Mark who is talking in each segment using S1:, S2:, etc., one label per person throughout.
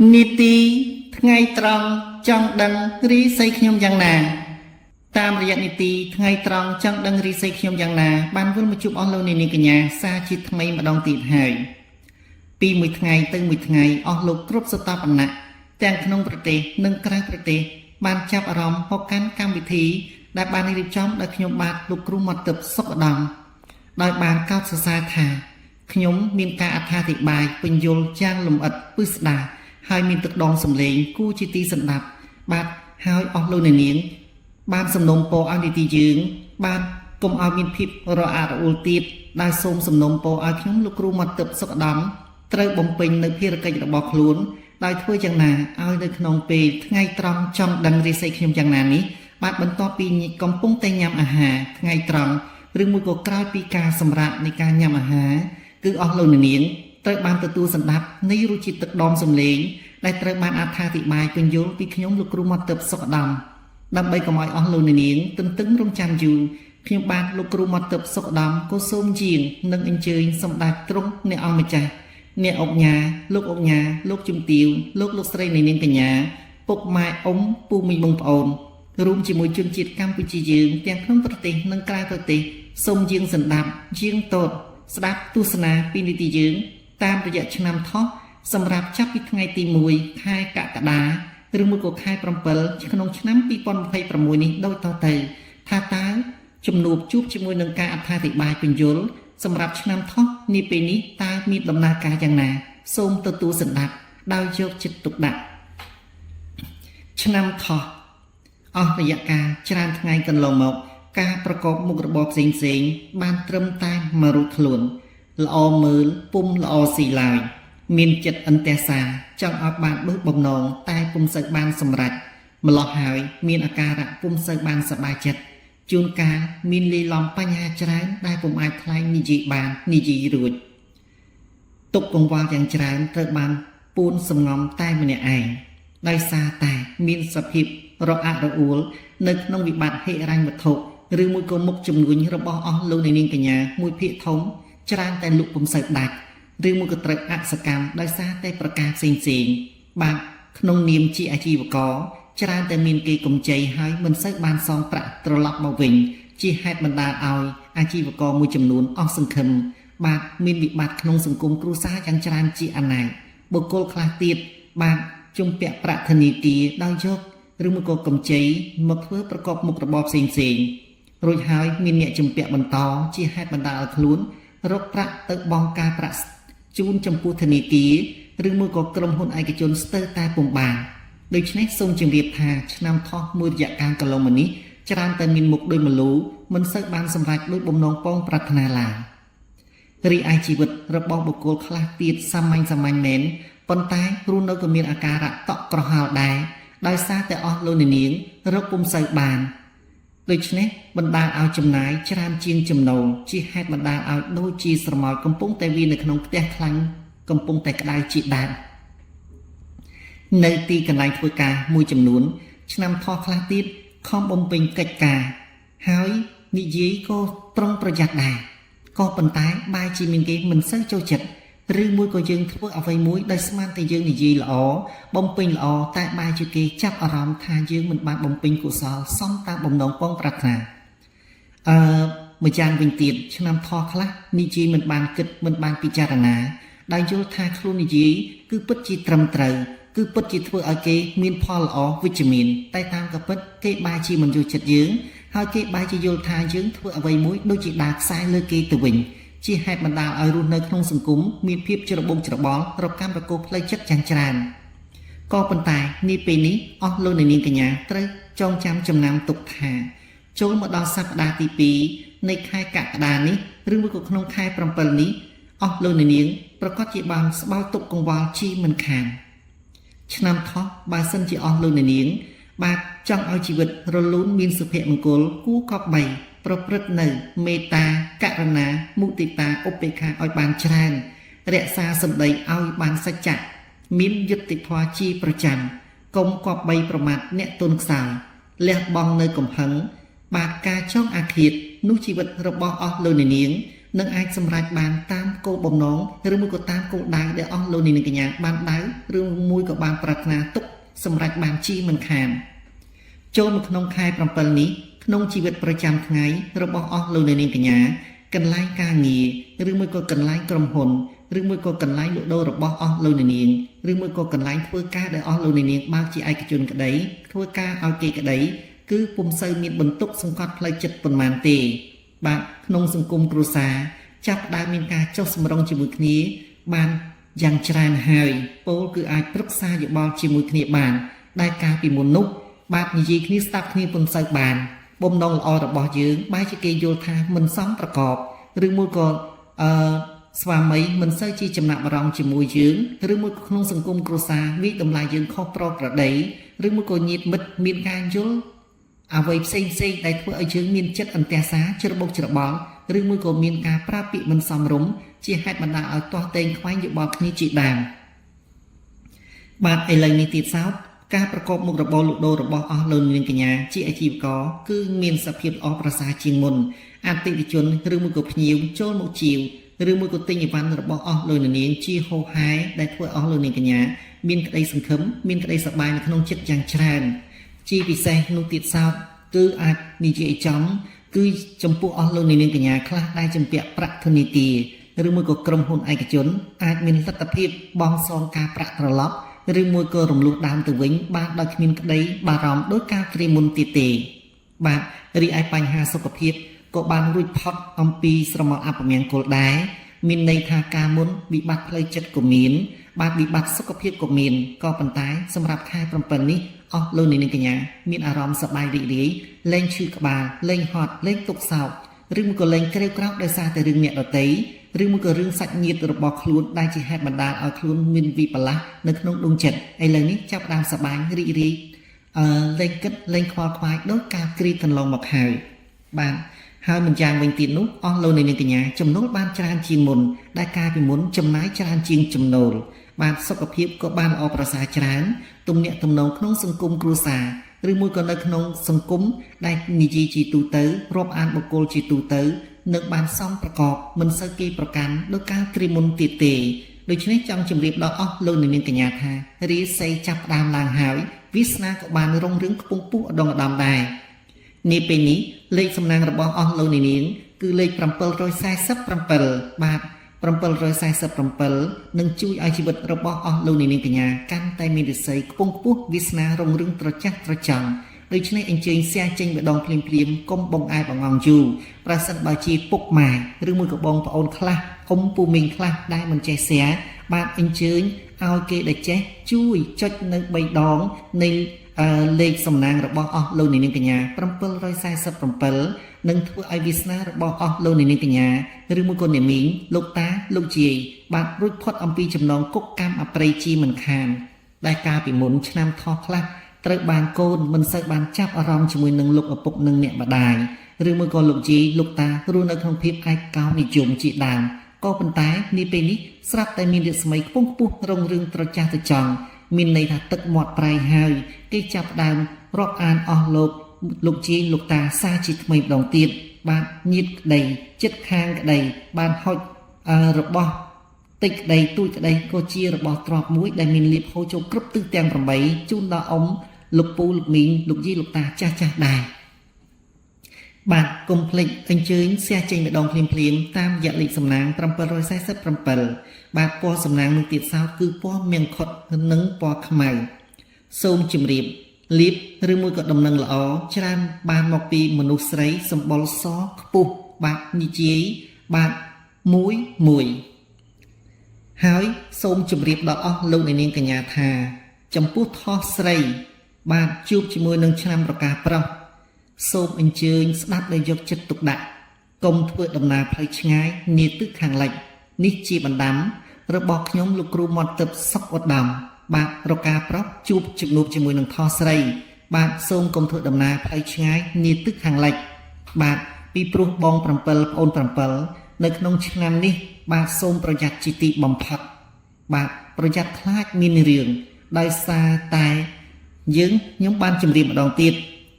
S1: នីតិថ្ងៃត្រង់ចង់ដឹងរីស័យខ្ញុំយ៉ាងណាតាមរយៈនីតិថ្ងៃត្រង់ចង់ដឹងរីស័យខ្ញុំយ៉ាងណាបានវិលមកជួបអស់លោកអ្នកនាងកញ្ញាសាជាថ្មីម្ដងទៀតហើយពីមួយថ្ងៃទៅមួយថ្ងៃអស់លោកគ្រប់សតបណៈទាំងក្នុងប្រទេសនិងក្រៅប្រទេសបានចាប់អារម្មណ៍មកកាន់កម្មវិធីដែលបានរៀបចំដោយខ្ញុំបាទលោកគ្រូមាត់ទឹកសុខឧត្តមដោយបានកោតសរសើរថាខ្ញុំមានការអត្ថាធិប្បាយពន្យល់យ៉ាងលម្អិតពិស្ដារហើយមានទឹកដងសម្លេងគូជាទីសន្តាប់បាទហើយអស់លោកអ្នកនាងបានសំណូមពរឲ្យនីតិយើងបានកុំឲ្យមានភាពរអាក់រអួលទៀតដែលសូមសំណូមពរឲ្យខ្ញុំលោកគ្រូមាត់ទឹកសុខឧត្តមត្រូវបំពេញនៅភារកិច្ចរបស់ខ្លួនដោយធ្វើយ៉ាងណាឲ្យនៅក្នុងពេលថ្ងៃត្រង់ចង់ដឹងរិស័យខ្ញុំយ៉ាងណានេះបាទបន្ទាប់ពីកំពុងតែញ៉ាំអាហារថ្ងៃត្រង់ឬមួយក៏ក្រោយពីការសម្រាកនៃការញ៉ាំអាហារគឺអស់លោកអ្នកនាងត្រូវបានទទួលសម្ដាប់នៃរសជាតិទឹកដមសម្លេងដែលត្រូវបានអត្ថាធិប្បាយពន្យល់ពីខ្ញុំលោកគ្រូមាត់ទឹកសុខឧត្តមដើម្បីកុំឲ្យអស់លោកអ្នកនាងទន្ទឹងរង់ចាំយូរខ្ញុំបាទលោកគ្រូមាត់ទឹកសុខឧត្តមក៏សូមយាងនិងអញ្ជើញសម្ដេចទ្រង់អ្នកអង្គម្ចាស់អ្នកអុកញ៉ាលោកអុកញ៉ាលោកជំទាវលោកស្រីនៃនាងកញ្ញាពុកម៉ែអ៊ំពូមីងបងប្អូនរួមជាមួយជនជាតិកម្ពុជាយើងទាំងក្នុងប្រទេសនិងក្រៅប្រទេសសូមយាងសន្តាប់យាងតតស្ដាប់ទស្សនាពីនីតិយើងតាមរយៈឆ្នាំថោះសម្រាប់ចាប់ពីថ្ងៃទី1ខែកក្កដាឬមួយក៏ខែ7ក្នុងឆ្នាំ2026នេះដូចតទៅថាតើជំនួបជួបជាមួយនឹងការអត្ថាធិប្បាយពន្យល់សម្រាប់ឆ្នាំថោះនេះពេលនេះតើមានដំណើរការយ៉ាងណាសូមទទួលសន្តាប់ដោយយកចិត្តទុកដាក់ឆ្នាំថោះអស់រយៈកាលច្រើនថ្ងៃកន្លងមកការប្រកបមុខរបរផ្សេងបានត្រឹមតែមួយរូបខ្លួនល្អមើលពុំល្អស៊ីឡើយមានចិត្តអន្ទះសាចង់ឲ្យបានដូចបំណងតែពុំសូវបានសម្រេចម្លោះហើយមានអាការៈពុំសូវបានសប្បាយចិត្តជួនកាលមានលីឡំបញ្ហាច្រើនដែលពុំអាចថ្លែងនិយាយបាននិយាយរួចទុកកង្វល់យ៉ាងច្រើនត្រូវបានពួនសំងំតែម្នាក់ឯងដោយសារតែមានសភាពរអាក់រអួលនៅក្នុងវិបត្តិហិរញ្ញវត្ថុឬមួយក៏មុខជំនួញរបស់អស់លោកនាងកញ្ញាមួយភាគធំច្រើនតែលុកពុំសូវដាច់ឬមួយក៏ត្រូវអសកម្មដោយសារតែប្រការផ្សេងបាទក្នុងនាមជាអាជីវករច្រើនតែមានគេកម្ចីហើយមិនសូវបានសងប្រាក់ត្រឡប់មកវិញជាហេតុបណ្ដាលឲ្យអាជីវករមួយចំនួនអស់សង្ឃឹមបាទមានវិបត្តិក្នុងសង្គមគ្រួសារយ៉ាងច្រើនជាអនេកបុគ្គលខ្លះទៀតបាទជំពាក់ប្រាក់ធនាគារដោយយកឬមួយក៏កម្ចីមកធ្វើប្រកបមុខរបរផ្សេងរួចហើយមានអ្នកជំពាក់បន្តជាហេតុបណ្ដាលឲ្យខ្លួនរកប្រាក់ទៅបង់ការប្រាក់ជូនចំពោះធនាគារឬមួយក៏ក្រុមហ៊ុនឯកជនស្ទើរតែពុំបានដូច្នេះសូមជម្រាបថាឆ្នាំថោះមួយរយៈកាលកន្លងមកនេះច្រើនតែមានមុខដោយមលូមិនសូវបានសម្រេចដោយបំណងពងប្រាថ្នាឡើយរីឯជីវិតរបស់បុគ្គលខ្លះទៀតសាមញ្ញមែនប៉ុន្តែរស់នៅក៏មានអាការៈតក់ក្រហល់ដែរដោយសារតែអស់លោកនាងរកពុំសូវបានដូច្នេះបណ្ដាលឲ្យចំណាយច្រើនជាងចំណូលជាហេតុបណ្ដាលឲ្យដូចជាស្រមោចកំពុងតែវានៅក្នុងផ្ទះខ្លាំងកំពុងតែក្តៅជាដើមនៅទីកន្លែងធ្វើការមួយចំនួនឆ្នាំថោះខ្លះទៀតខំបំពេញកិច្ចការហើយនិយាយក៏ប្រុងប្រយ័ត្នដែរក៏ប៉ុន្តែបែរជាមានគេមិនសូវចូលចិត្តឬមួយក៏យើងធ្វើអ្វីមួយដោយស្មានតែយើងនិយាយល្អបំពេញល្អតែបែរជាគេចាប់អារម្មណ៍ថាយើងមិនបានបំពេញកុសលសមតាមបំណងពងប្រាថ្នាម្យ៉ាងវិញទៀតឆ្នាំថោះខ្លះនិយាយមិនបានគិតមិនបានពិចារណាដោយយល់ថាខ្លួននិយាយគឺពិតជាត្រឹមត្រូវគឺពិតជាធ្វើឲ្យគេមានផលល្អវិជ្ជមានតែតាមក៏ពិតគេបែរជាមិនយល់ចិត្តយើងហើយគេបែរជាយល់ថាយើងធ្វើអ្វីមួយដូចជាដើរខ្សែលើគេទៅវិញជាហេតុបណ្ដាលឲ្យរស់នៅក្នុងសង្គមមានភាពច្របូកច្របល់រកកម្មរកូសផ្លូវចិត្តយ៉ាងច្រើនក៏ប៉ុន្តែនេះពេលនេះអស់លោកនាងកញ្ញាត្រូវចងចាំចំណាំទុកថាចូលមកដល់សប្តាហ៍ទី2នៃខែកក្កដានេះឬមួយក៏ក្នុងខែ7នេះអស់លោកនាងប្រកាសជាបានស្បោទុកកង្វល់ជាមិនខានឆ្នាំថោះបើសិនជាអស់លោកនាងបាទចង់ឲ្យជីវិតរលូនមានសុភមង្គលគួរកប់បីប្រព្រឹត្តនៅមេត្តាករុណាមុទិតាឧបេក្ខាឲ្យបានច្រើនរក្សាសម្ដីឲ្យបានសច្ចៈមានយុត្តិធម៌ជាប្រចាំកុំគប្បីប្រមាថអ្នកទុនខ្សោយលះបង់នៅកំហឹងបាទការចង់អាឃាតនោះជីវិតរបស់អស់លោកនាង នឹងអាចសម្រេចបានតាមគោលបំណងឬមួយក៏តាមគោលដៅដែលអស់លោកនាងកញ្ញាបានដៅឬមួយក៏បានប្រាថ្នាទុកសម្រេចបានជាមិនខានចូលមកក្នុងខែ7នេះក្នុងជីវិតប្រចាំថ្ងៃរបស់អស់លោកនាងកញ្ញាកន្លែងការងារឬមួយក៏កន្លែងក្រុមហ៊ុនឬមួយក៏កន្លែងលក់ដូររបស់អស់លោកនាងឬមួយក៏កន្លែងធ្វើការដែលអស់លោកនាងបើកជាឯកជនក្តីធ្វើការឲ្យគេក្តីគឺពុំសូវមានបន្ទុកសង្កត់ផ្លូវចិត្តប៉ុន្មានទេបាទក្នុងសង្គមគ្រួសារចាប់ផ្ដើមមានការចុះសម្រុងជាមួយគ្នាបានយ៉ាងច្រើនហើយពោលគឺអាចប្រឹក្សាយោបល់ជាមួយគ្នាបានដែលកាលពីមុននោះបាទនិយាយគ្នាស្ដាប់គ្នាពុំសូវបានបំណងល្អរបស់យើងបែរជាគេយល់ថាមិនសមប្រកបឬមួយក៏ស្វាមីមិនសូវជាចំណាក់អារម្មណ៍ជាមួយយើងឬមួយក៏ក្នុងសង្គមគ្រួសារវាតម្លៃយើងខុសប្រក្រតីឬមួយក៏ញាតិមិត្តមានការយល់អ្វីផ្សេងដែលធ្វើឲ្យយើងមានចិត្តអន្ទះសារច្របូកច្របល់ឬមួយក៏មានការប្រើពាក្យមិនសមរម្យជាហេតុបណ្ដាលឲ្យទាស់ទែងខ្វែងយោបល់គ្នាជាដើមបាទឥឡូវនេះទៀតសោតការប្រកបមុខរបរលក់ដូររបស់អស់លោកនាងកញ្ញាជាអាជីវករគឺមានសភាពល្អប្រសើរជាងមុនអតិថិជនឬមួយក៏ភ្ញៀវចូលមកជាវឬមួយក៏ទិញអីវ៉ាន់របស់អស់លោកនាងជាហូរហែដែលធ្វើអស់លោកនាងកញ្ញាមានក្តីសង្ឃឹមមានក្តីសប្បាយនៅក្នុងចិត្តយ៉ាងច្រើនជាពិសេសនោះទៀតសោតគឺអាចនិយាយចំគឺចំពោះអស់លោកនាងកញ្ញាខ្លះដែលជំពាក់ប្រាក់ធនាគារឬមួយក៏ក្រុមហ៊ុនឯកជនអាចមានលទ្ធភាពបង់សងការប្រាក់ត្រឡប់ឬមួយក៏រំលោះដើមទៅវិញបានដោយគ្មានក្តីបារម្ភដោយការត្រៀមមុនទៀតទេបាទរីឯបញ្ហាសុខភាពក៏បានរួចផុតអំពីស្រមោលអពមង្គលដែរមានន័យថាការមុនវិបត្តិផ្លូវចិត្តក៏មានបាទវិបត្តិសុខភាពក៏មានក៏ប៉ុន្តែសម្រាប់ខែ7នេះអស់លោកនាងកញ្ញាមានអារម្មណ៍សប្បាយរីករាយលែងឈឺក្បាលលែងហត់លែងទុក្ខសោកឬមួយក៏លែងក្រេវក្រោធដោយសារតែរឿងអ្នកដទៃឬមួយក៏រឿងសាច់ញាតិរបស់ខ្លួនដែលជាហេតុបណ្ដាលឲ្យខ្លួនមានវិបលាស់នៅក្នុងដួងចិត្តឥឡូវនេះចាប់ផ្ដើមសប្បាយរីករាយលែងគិតលែងខ្វល់ខ្វាយដោយការគ្រីកន្លងមកហើយបាទហើយមិនយ៉ាងវិញទៀតនោះអស់លោកនាងកញ្ញាចំណូលបានច្រើនជាងមុនដែលកាលពីមុនចំណាយច្រើនជាងចំណូលបាទសុខភាពក៏បានល្អប្រសើរច្រើនទំនាក់ទំនងក្នុងសង្គមគ្រួសារឬមួយក៏នៅក្នុងសង្គមដែលនិយាយជាទូទៅរាប់អានបុគ្គលជាទូទៅនឹងបានសមប្រកបមិនសូវគេប្រកាន់ដោយការត្រៀមមុនទៀតទេដូច្នេះចង់ជម្រាបដល់អស់លោកនាងកញ្ញាថារាសីចាប់ផ្ដើមឡើងហើយវាសនាក៏បានរុងរឿងខ្ពង់ខ្ពស់ឧត្តមឧត្តមដែរនេះពេលនេះលេខសំណាងរបស់អស់លោកនាងគឺលេខ747បាទ747នឹងជួយឲ្យជីវិតរបស់អស់លោកនាងកញ្ញាកាន់តែមានរិស័យខ្ពង់ខ្ពស់វាសនារុងរឿងត្រចះត្រចង់ដូច្នេះអញ្ជើញសះចេញម្ដងភ្លាមៗកុំបងឯបងងយូរប្រសិនបើជាពុកម៉ែឬមួយក៏បងប្អូនខ្លះអ៊ំពូមីងខ្លះដែលមិនចេះសះបាទអញ្ជើញឲ្យគេដែលចេះជួយចុចនៅ3ដងនៃលេខសំណាងរបស់អស់លោកនាងកញ្ញា747នឹងធ្វើឲ្យវាសនារបស់អស់លោកនាងកញ្ញាឬមួយក៏អ្នកមីងលោកតាលោកយាយបាទរួចផុតអំពីចំណងគុកកម្មអប្រិយជាមិនខានដែលកាលពីមុនឆ្នាំថោះខ្លះត្រូវបានកូនមិនសូវបានចាប់អារម្មណ៍ជាមួយនឹងលោកឪពុកនិងអ្នកម្ដាយឬមួយក៏លោកយាយលោកតារស់នៅក្នុងភាពឯកោនិយមជាដើមក៏ប៉ុន្តែនាពេលនេះស្រាប់តែមានរស្មីខ្ពង់ខ្ពស់រុងរឿងត្រចះត្រចង់មានន័យថាទឹកមាត់ប្រៃហើយគេចាប់ដើមរាប់អានអស់លោកយាយលោកតាសារជាថ្មីម្ដងទៀតបាទញាតក្តីចិត្តខាងក្តីបានហុចរបស់តិចក្តីទូចក្តីក៏ជារបស់ទ្រព្យមួយដែលមានលៀបហូរចូលគ្រប់ទិសទាំង8ជូនដល់អ៊ំលោកពូលោកមីងលោកយាយលោកតាចាស់ដែរបាទកុំភ្លេចអញ្ជើញសះចេញម្ដងភ្លាមតាមរយៈលេខសំណាង747បាទពណ៌សំណាងនោះទៀតសោតគឺពណ៌មៀងខុតនិងពណ៌ខ្មៅសូមជម្រាបលៀបឬមួយក៏ដំណឹងល្អច្រើនបានមកពីមនុស្សស្រីសម្បុរសខ្ពស់បាទនិយាយបាទមួយហើយសូមជម្រាបដល់អស់លោកនាងកញ្ញាថាចំពោះថោះស្រីបាទជួបជាមួយនឹងឆ្នាំប្រកាសប្រុសសូមអញ្ជើញស្ដាប់ដោយយកចិត្តទុកដាក់កុំធ្វើដំណើរផ្លូវឆ្ងាយនាទិសខាងលិចនេះជាបណ្ដាំរបស់ខ្ញុំលោកគ្រូមាត់ទឹកសុកឧត្តមបាទរកាប្រុសជួបជំនួបជាមួយនឹងថោះស្រីបាទសូមកុំធ្វើដំណើរផ្លូវឆ្ងាយនាទិសខាងលិចបាទពីព្រោះបង7ប្អូន7នៅក្នុងឆ្នាំនេះបាទសូមប្រយ័ត្នជាទីបំផុតបាទប្រយ័ត្នខ្លាចមានរឿងដោយសារតែខ្ញុំបានជម្រាបម្ដងទៀត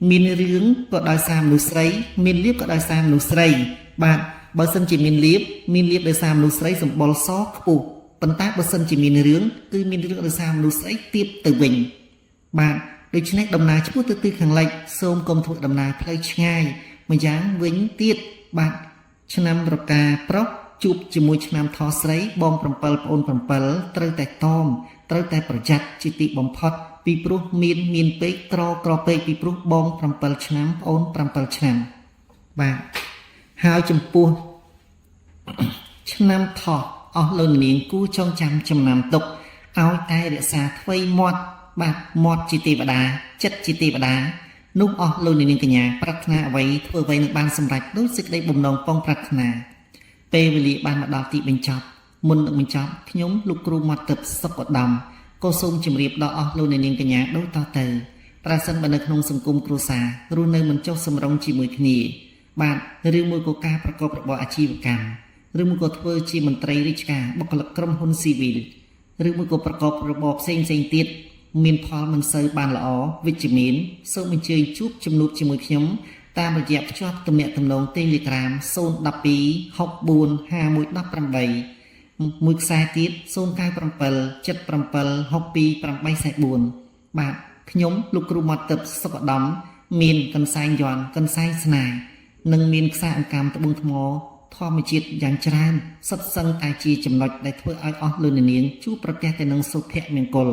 S1: មានរឿងក៏ដោយសារមនុស្សស្រីមានលៀបក៏ដោយសារមនុស្សស្រីបាទ បើសិនជាមានលៀបដោយសារមនុស្សស្រីសម្បុរសខ្ពស់ប៉ុន្តែបើសិនជាមានរឿងគឺមានរឿងដោយសារមនុស្សស្រីទៀបទៅវិញបាទដូច្នេះដំណើរឆ្ពោះទៅទិសខាងលិចសូមកុំធ្វើដំណើរផ្លូវឆ្ងាយម្យ៉ាងវិញទៀតបាទឆ្នាំរកាប្រុសជួបជាមួយឆ្នាំថស្រីបង7ប្អូន7ត្រូវតែតមត្រូវតែប្រយ័ត្នជាទីបំផុតពីព្រោះមានពេកក្រពេកពីព្រោះបង7ឆ្នាំប្អូន7ឆ្នាំបាទហើយចំពោះឆ្នាំថោះអស់លោកនាងគួរចងចាំចំណាំទុកឲ្យតែរក្សាថ្វីមាត់បាទមាត់ជាទេវតាចិត្តជាទេវតានោះអស់លោកនាងកញ្ញាប្រាថ្នាអ្វីធ្វើអ្វីនឹងបានសម្រេចដោយសេចក្តីបំណងប៉ងប្រាថ្នាពេលវេលាបានមកដល់ទីបញ្ចប់មុននឹងបញ្ចប់ខ្ញុំលោកគ្រូមាត់ទឹកសុកឧត្តមក៏សូមជម្រាបដល់អស់លោកនាងកញ្ញាដូចតទៅប្រសិនបើនៅក្នុងសង្គមគ្រួសាររស់នៅមិនចុះសម្រុងជាមួយគ្នាបាទឬមួយក៏ការប្រកបរបរអាជីវកម្មឬមួយក៏ធ្វើជាមន្ត្រីរាជការបុគ្គលិកក្រុមហ៊ុនស៊ីវិលឬមួយក៏ប្រកបរបរផ្សេងទៀតមានផលមិនសូវបានល្អវិជ្ជមានសូមអញ្ជើញជួបជំនួបជាមួយខ្ញុំតាមរយៈភ្ជាប់ទំនាក់ទំនង Telegram 012 64 5118មួយខ្សែទៀត097 77 62 844បាទខ្ញុំលោកគ្រូមាត់ទឹកសុកឧត្តមមានកន្សែងយ័ន្តកន្សែងស្នេហ៍និងមានខ្សែអង្កាមត្បូងថ្មធម្មជាតិយ៉ាងច្រើនសុទ្ធសឹងតែជាចំណុចដែលធ្វើឲ្យអស់លោកនាងជួបប្រទះតែនឹងសុភមង្គល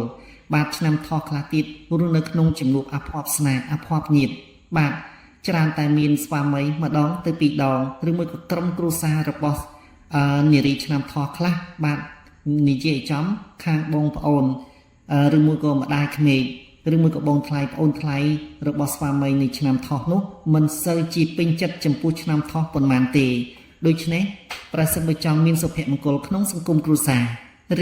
S1: បាទឆ្នាំថោះខ្លះទៀតរស់នៅក្នុងជំនួបអភ័ព្វស្នេហ៍អភ័ព្វញាតិបាទច្រើនតែមានស្វាមីម្ដងទៅពីរដងឬមួយក៏ក្រុមគ្រួសាររបស់នារីឆ្នាំថោះខ្លះបាទនិយាយចំខាងបងប្អូនឬមួយក៏ម្ដាយក្មេកឬមួយក៏បងថ្លៃប្អូនថ្លៃរបស់ស្វាមីនៃឆ្នាំថោះនោះមិនសូវជាពេញចិត្តចំពោះឆ្នាំថោះប៉ុន្មានទេដូច្នេះប្រសិនបើចង់មានសុភមង្គលក្នុងសង្គមគ្រួសារ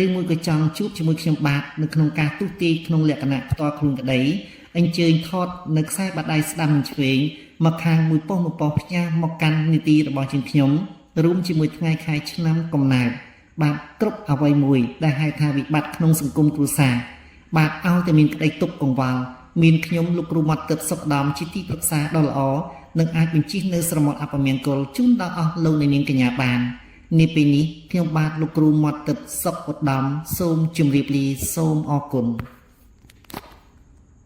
S1: ឬមួយក៏ចង់ជួបជាមួយខ្ញុំបាទនៅក្នុងការទូទាយក្នុងលក្ខណៈផ្ទាល់ខ្លួនក្តីអញ្ជើញថតនៅខ្សែបាតដៃស្ដាំនិងឆ្វេងមកខាងមួយប៉ុស្តិ៍ផ្ញើមកកាន់នីតិរបស់ជាងខ្ញុំរួមជាមួយថ្ងៃខែឆ្នាំកំណើតបាទគ្រប់អ្វីមួយដែលហៅថាវិបត្តិក្នុងសង្គមគ្រួសារបាទឲ្យតែមានក្តីទុកកង្វល់មានខ្ញុំលោកគ្រូមាត់ទឹកសុខដំជាទីប្រឹក្សាដ៏ល្អនឹងអាចបញ្ជិះនៅស្រមោលអពមង្គលជូនដល់អស់លោកនាងកញ្ញាបាននាពេលនេះខ្ញុំបាទលោកគ្រូមាត់ទឹកសុខឧត្តមសូមជម្រាបលាសូមអរគុណ